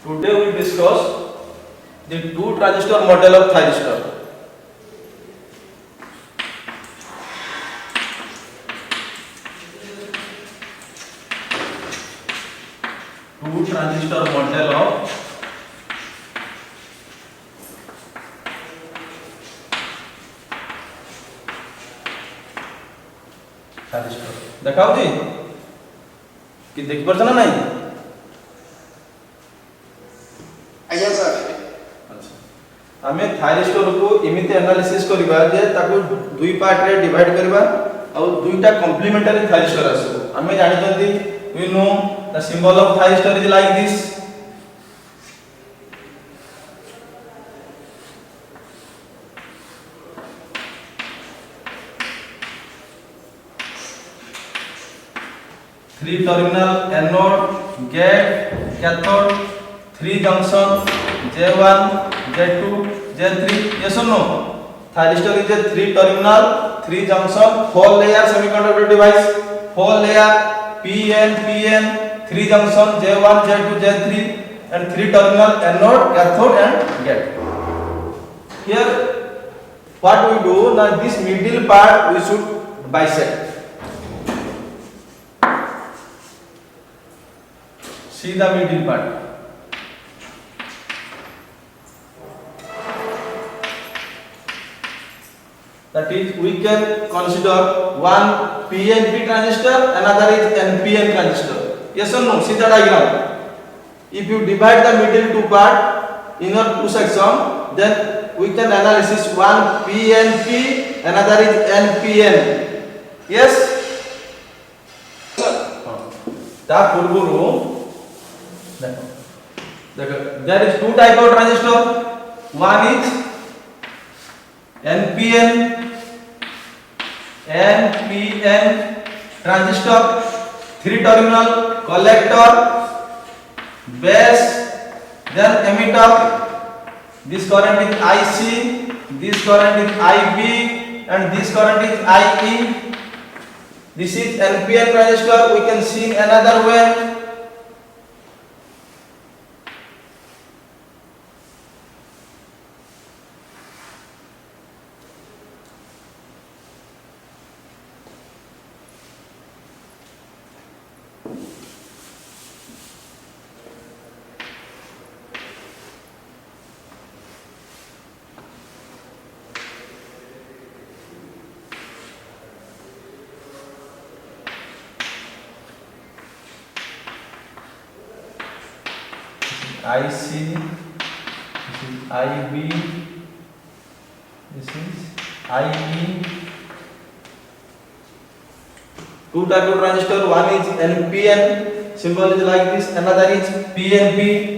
Today we discuss the two transistor model of thyristor. Two transistor model of thyristor. देखाओ जी कि देखि परछ ना नहीं आज्ञा सर अच्छा आमे थायरिस्टर को एमिति एनालिसिस करबा जे ताको दुई पार्ट रे डिवाइड करबा और दुईटा कॉम्प्लीमेंटरी थायरिस्टर आसो आमे जानि जंदी we know the symbol of thyristor is like this three terminal anode gate cathode three junction J1 J2 J3 yes or no thyristor is a three terminal three junction four layer semiconductor device four layer PN three junction J1 J2 J3 and three terminal anode cathode and gate here what we do now this middle part we should bisect see the middle part that is we can consider one PNP transistor another is NPN transistor yes or no see the diagram if you divide the middle two part in your two section then we can analysis one PNP another is NPN yes ta purbo there is two type of transistor one is NPN transistor three terminal collector base then emitter this current is IC this current is IB and this current is IE this is NPN transistor we can see in another way IC, this is IB, this is IE. Two type of transistor, one is NPN, symbol is like this, another is PNP.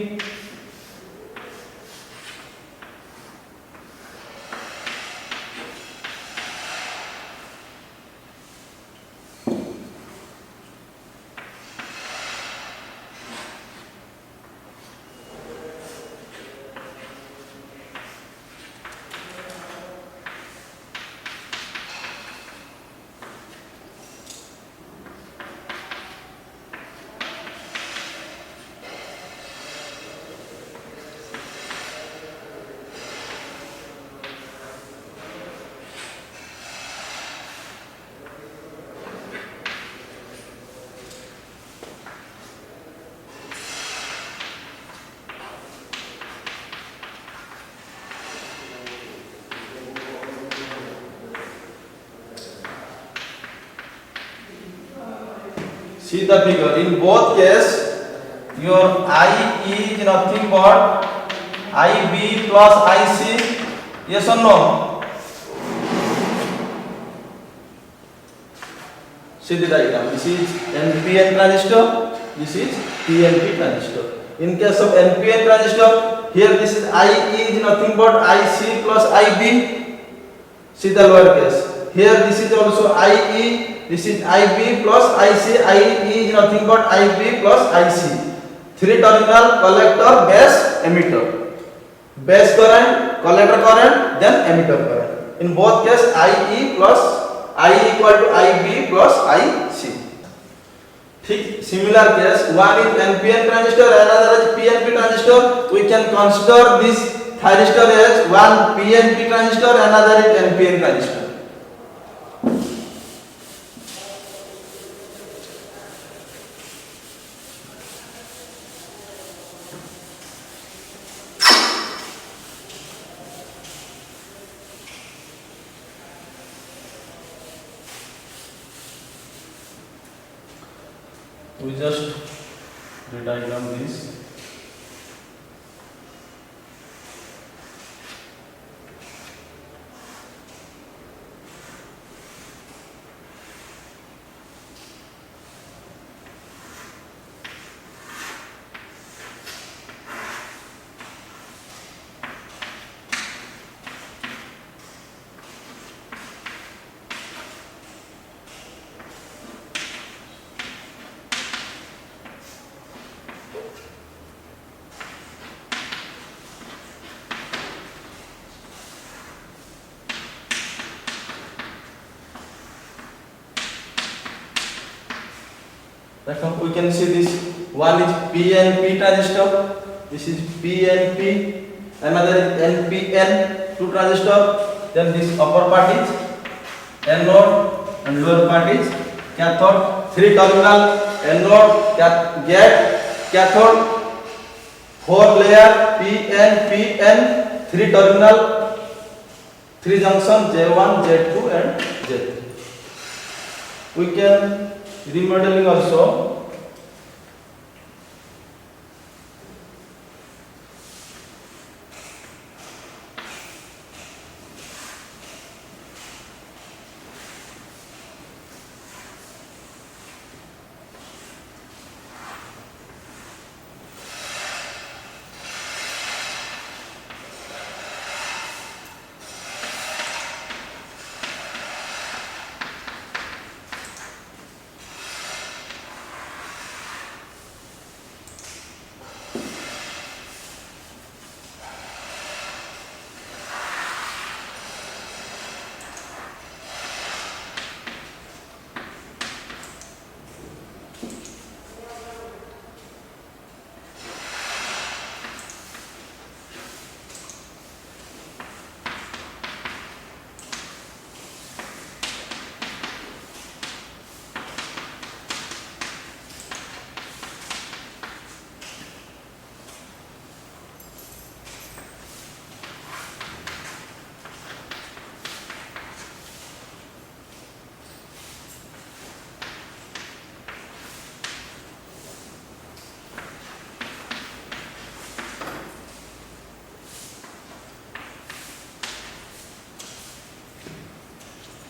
See the figure. In both case, your IE is nothing but IB plus IC. Yes or no? See the diagram. This is NPN transistor. This is PNP transistor. In case of NPN transistor, here this is IE is nothing but IC plus IB. See the lower case. Here this is also IE. This is IB plus IC, IE is nothing but IB plus IC. Three terminal collector, base, emitter. Base current, collector current, then emitter current. In both cases, IE plus I equal to IB plus IC. ठीक similar case, one is NPN transistor, another is PNP transistor. transistor, we can consider this thyristor as one PNP transistor, another is NPN transistor. We just rediagram this. We can see this one is PNP transistor, this is PNP, another is NPN, two transistor. Then this upper part is anode and lower part is cathode. Three terminal anode, gate, cathode, four layer PNPN, three terminal, three junction J1, J2 and J3. We can remodeling also.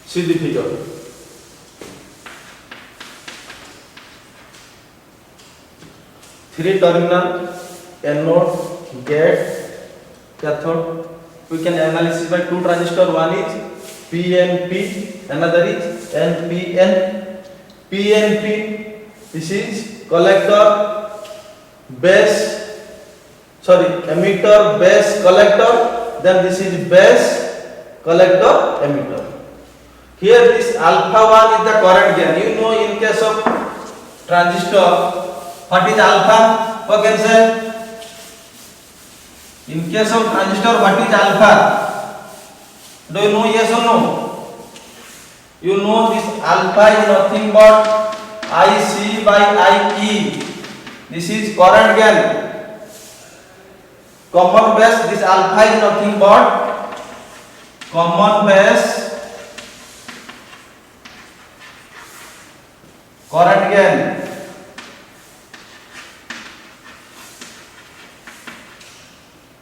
See the figure. Three terminal anode, gate, cathode. We can analyze by two transistor. One is PNP, another is NPN. PNP, this is collector, base, emitter, base, collector. Then this is base, collector, emitter. Here this alpha 1 is the current gain. You know, in case of transistor, what is alpha? What can say? In case of transistor, what is alpha? Do you know, yes or no? You know this alpha is nothing but IC by IE. This is current gain. Common base, this alpha is nothing but common base current gain.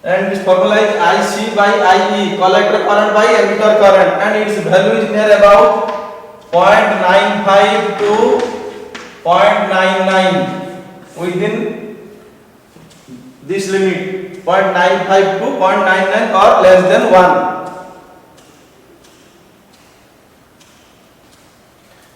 And this formula is IC by IE, collector current by emitter current, and its value is near about 0.95 to 0.99 within this limit, 0.95 to 0.99 or less than 1.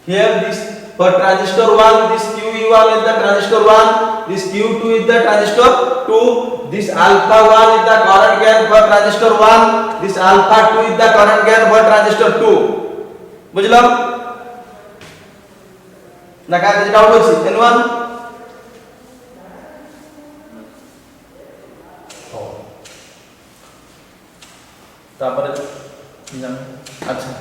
Here this for transistor 1, this QE1 is the transistor 1, this Q2 is the transistor 2, this alpha 1 is the current gain for transistor 1, this alpha 2 is the current gain for transistor 2. बुझलो? ना क्या कुछ doubt होची? Anyone? तापर अच्छा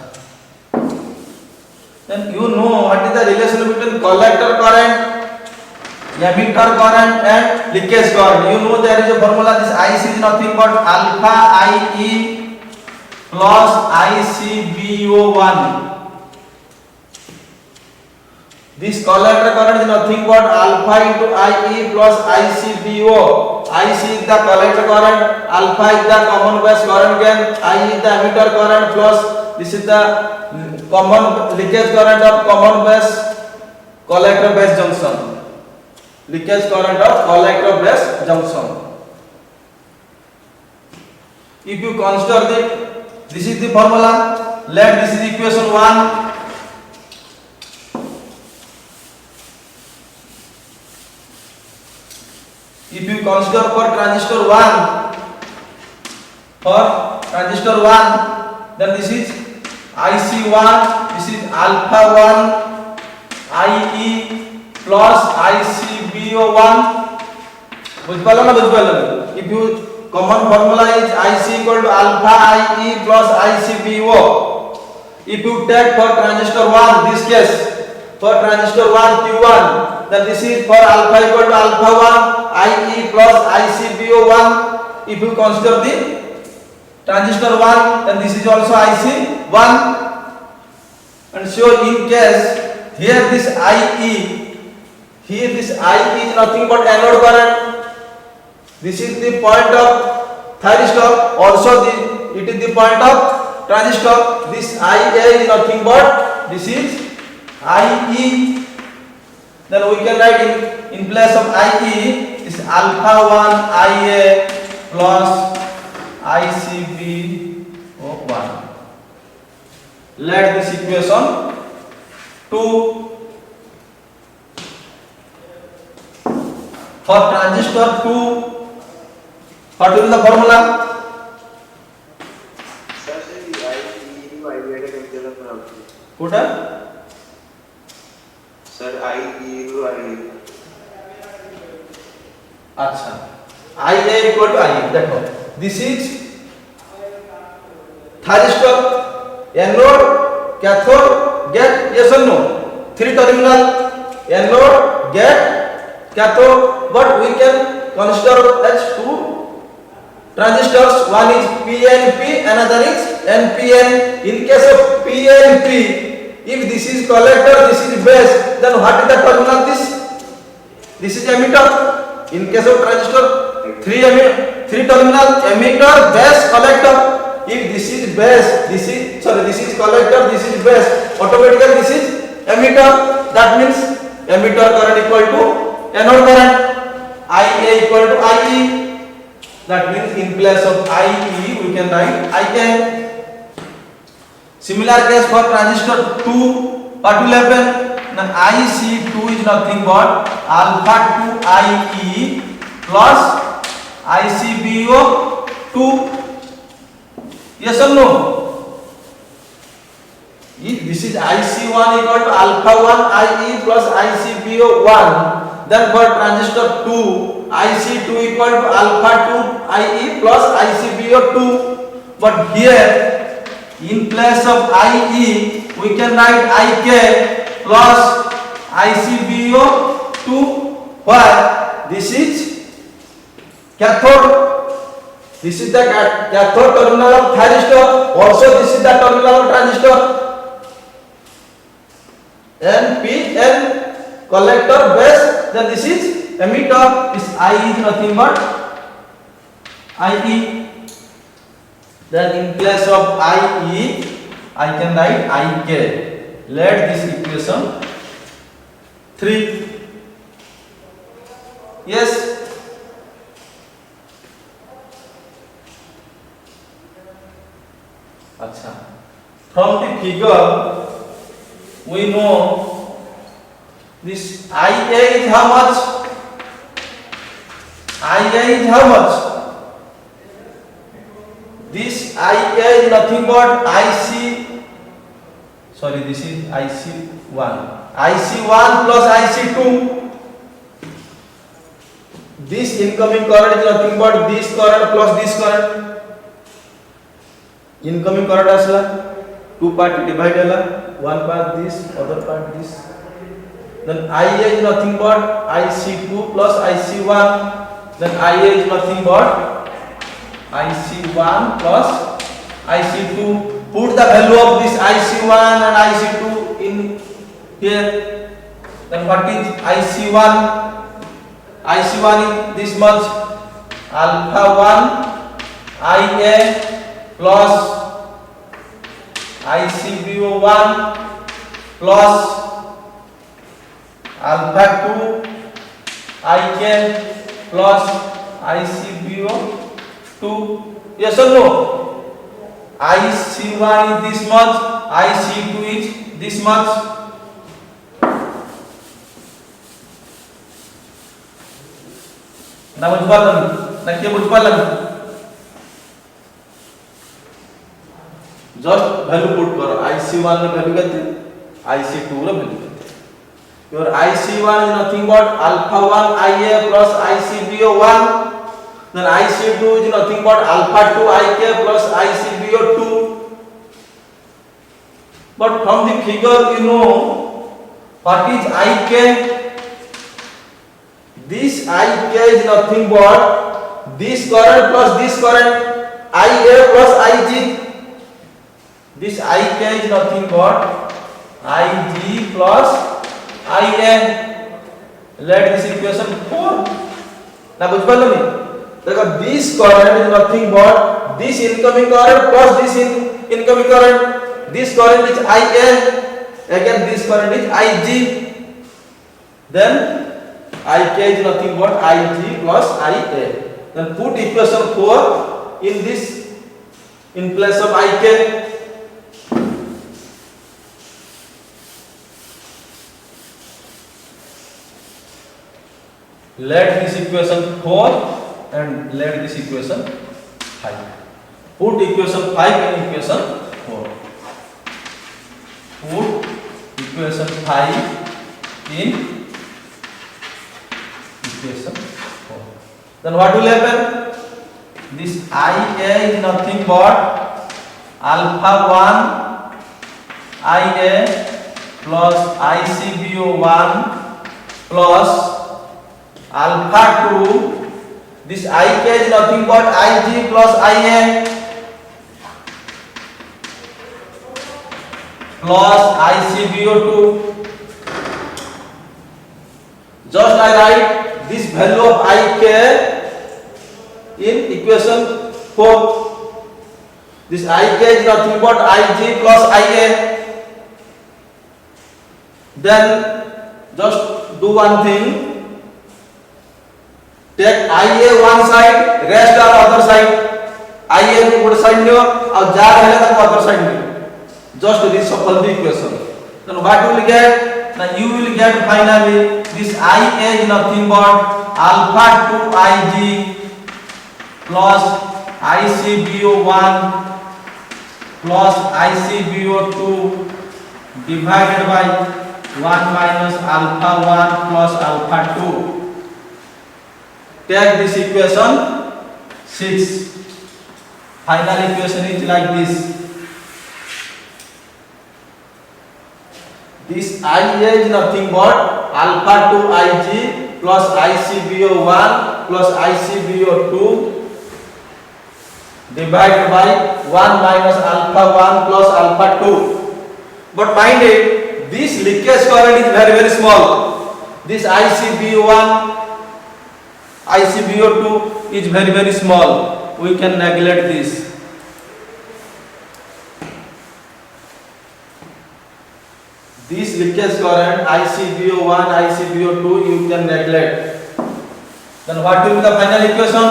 then you know what is the relation between collector current, emitter current and leakage current. You know there is a formula, this IC is nothing but alpha IE plus ICBO1. This collector current is nothing but alpha into IE plus ICBO. IC is the collector current, alpha is the common base current gain, IE is the emitter current plus this is the common leakage current of common base collector base junction. Leakage current of collector base junction. If you consider this is the formula, let this is equation 1. If you consider for transistor 1, then this is IC1, this is alpha 1 IE plus ICBO1. बुझ पालो ना बुझ पालो. If you common formula is IC equal to alpha IE plus ICBO. If you take for transistor 1 this case, for transistor 1 Q1, then this is for alpha equal to alpha 1 IE plus ICBO1. If you consider the transistor 1, then this is also IC1. And so in case here this IE is nothing but anode current. This is the point of thyristor. Also it is the point of transistor. This IA is nothing but this is IE. Then we can write in place of IE is alpha 1 IA plus ICBO1. Let this equation 2. For transistor 2, what will be the formula? Put Sir, IE. अच्छा IA equal to IE. देखो this is thyristor, anode, cathode, gate. Yes or no? 3 terminal, anode, gate, cathode. But we can consider as 2 transistors. One is PNP, another is NPN. In case of PNP, if this is collector, this is base, then what is the terminal? This is emitter. In case of transistor, 3 terminal, emitter, base, collector. If this is base, this is collector, this is base, automatically this is emitter. That means emitter current equal to anode current. IA equal to IE. That means in place of IE we can write IN. Similar case for transistor 2, what will happen? Then IC2 is nothing but alpha 2 IE plus ICBO2. Yes or no? If this is IC1 equal to alpha 1 IE plus ICBO1, then for transistor 2, IC2 equal to alpha 2 IE plus ICBO2. But here, in place of IE, we can write IK plus ICBO2. Why? This is cathode. This is the cathode terminal of thyristor. Also, this is the terminal of transistor. NPN collector base. Then this is emitter. This I is nothing but IE. Then in place of IE, I can write IK. Let this equation 3. Yes. Acha. From the figure, we know this IA is how much? IA is how much? This IA is nothing but IC. Sorry, this is IC1. IC1 plus IC2. This incoming current is nothing but this current plus this current. Incoming current asla, two part divide hela, one part this, other part this. Then IA is nothing but IC2 plus IC1. Then IA is nothing but IC1 plus IC2. Put the value of this IC1 and IC2 in here. Then what is IC1? IC1 is this much, alpha 1 IA plus ICBO1 plus alpha 2 IK plus ICBO2. Yes or no? IC1 is this much, IC2 is this much. ना बुझपारलाम ना के बुझपारलाम just value put करो IC1 ର value केते IC2 ର value केते your IC1 is nothing but alpha 1 IA plus ICBO1 then IC2 is nothing but alpha 2 IK plus ICBO2 but from the figure you know what is IK. This IK is nothing but this current plus this current IA plus IG. This IK is nothing but IG plus IA. Let this equation 4. Now बुझ पालो नहीं? देखो this current is nothing but this incoming current plus this incoming current. This current is IA. Again this current is IG. Then IK is nothing but IG plus IA. Then put equation 4 in this in place of IK. Let this equation 4 and let this equation 5. Put equation 5 in equation 4. Put equation 5 in equation 4. Then what will happen? This IA is nothing but alpha 1 IA plus ICBO1 plus alpha 2. This IK is nothing but IG plus IA plus ICBO2. Just I write this value of IK in equation 4. This IK is nothing but IG plus IA. Then just do one thing. Take IA one side, rest on other side. IA को one side लो, और jar है ना तो other side low. Just reshuffle the equation. Then what you will get? Now you will get finally this IA is nothing but alpha 2 IG plus ICBO1 plus ICBO2 divided by 1 minus alpha 1 plus alpha 2. Take this equation 6. Final equation is like this. This IA is nothing but alpha 2 IG plus ICBO1 plus ICBO2 divided by 1 minus alpha 1 plus alpha 2. But mind it, this leakage current is very small. This ICBO1 ICBO2 is very small. We can neglect this. This leakage current ICBO1 ICBO2 you can neglect. Then what will be the final equation?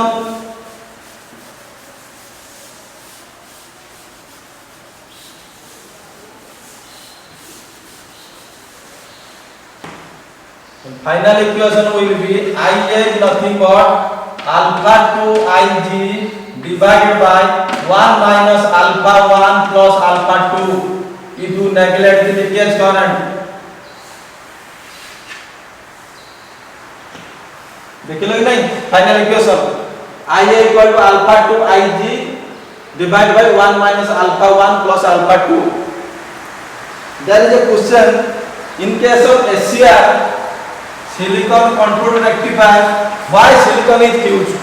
Final equation will be IA is nothing but alpha 2 IG divided by 1 minus alpha 1 plus alpha 2. If you neglect the leakage current, देख लो नहीं final equation IA equal to alpha 2 IG divided by 1 minus alpha 1 plus alpha 2. There is a question, in case of SCR, silicon controlled rectifier, why silicon is used?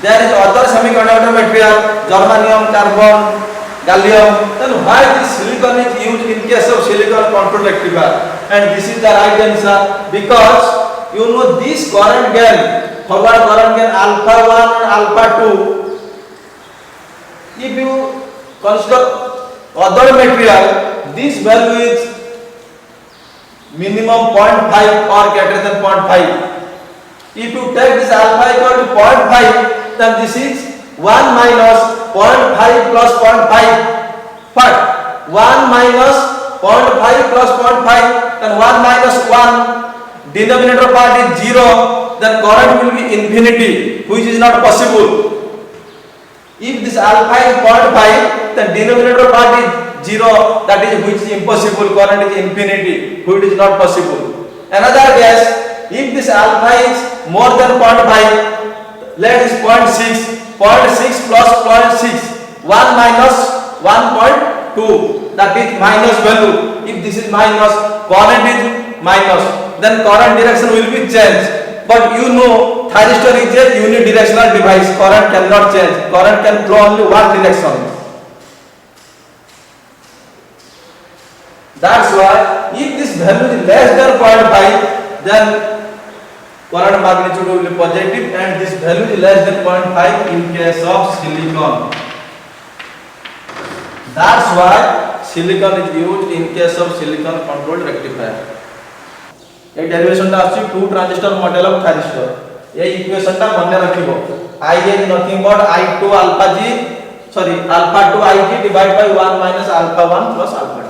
There is other semiconductor material, germanium, carbon, gallium, then why this silicon is used in case of silicon controlled rectifier? And this is the right answer, because you know this current gain, forward current gain alpha 1 and alpha 2. If you consider other material, this value is minimum 0.5 or greater than 0.5. If you take this alpha equal to 0.5, then this is 1 minus 0.5 plus 0.5. But 1 minus 0.5 plus 0.5, then 1 minus 1, denominator part is 0, then current will be infinity, which is not possible. If this alpha is 0.5, then denominator part is 0, that is which is impossible, current is infinity, which is not possible. Another case, if this alpha is more than 0.5, let is 0.6, 0.6 plus 0.6, 1 minus 1.2, that is minus value. If this is minus, current is minus, then current direction will be changed. But you know, thyristor is a unidirectional device, current cannot change, current can flow only one direction. That's why if this value is less than 0.5, then current magnitude will be positive, and this value is less than 0.5 in case of silicon. That's why silicon is used in case of silicon controlled rectifier. ये derivation टा आछि two transistor model of thyristor. ये equation टा मने रखिबो. I is nothing but I2 alpha G, sorry alpha 2 Ig divided by 1 minus alpha 1 plus alpha